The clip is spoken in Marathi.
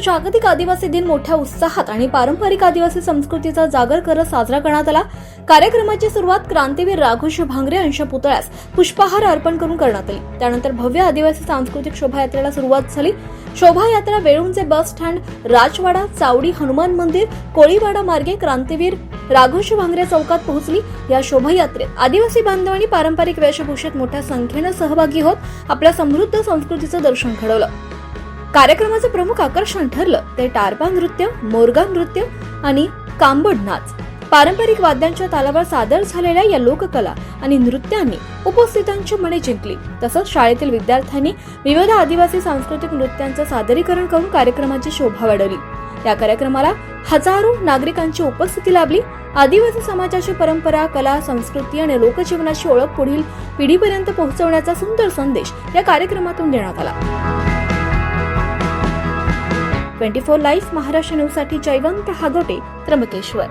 जागतिक आदिवासी दिन मोठ्या उत्साहात आणि पारंपरिक आदिवासी संस्कृतीचा जागर करत साजरा करण्यात आला। कार्यक्रमाची सुरुवात क्रांतीवीर राघोजी भांगरे यांच्या पुतळ्यास पुष्पहार अर्पण करून करण्यात आली। त्यानंतर भव्य आदिवासी सांस्कृतिक शोभायात्रेला सुरुवात झाली। शोभायात्रा वेळुंजे बस स्टँड, राजवाडा, चावडी हनुमान मंदिर, कोळीवाडा मार्गे क्रांतीवीर राघोजी भांगरे चौकात पोहोचली। या शोभायात्रेत आदिवासी बांधवांनी पारंपरिक वेशभूषेत मोठ्या संख्येने सहभागी होत आपल्या समृद्ध संस्कृतीचं दर्शन घडवलं। कार्यक्रमाचं प्रमुख आकर्षण ठरलं ते टारपा नृत्य, मोरगा नृत्य आणि कांबड नाच। पारंपरिक वाद्यांच्या तालावर सादर झालेल्या या लोककला आणि नृत्यांनी उपस्थितांची मने जिंकली। तसंच शाळेतील विद्यार्थ्यांनी विविध आदिवासी सांस्कृतिक नृत्यांचं सादरीकरण करून कार्यक्रमाची शोभा वाढवली। या कार्यक्रमाला हजारो नागरिकांची उपस्थिती लाभली। आदिवासी समाजाची परंपरा, कला, संस्कृती आणि लोकजीवनाची ओळख पुढील पिढीपर्यंत पोहोचवण्याचा सुंदर संदेश या कार्यक्रमातून देण्यात आला। 24 लाईव्ह महाराष्ट्र न्यूज साठी जयवंत हागोटे, त्र्यंबकेश्वर।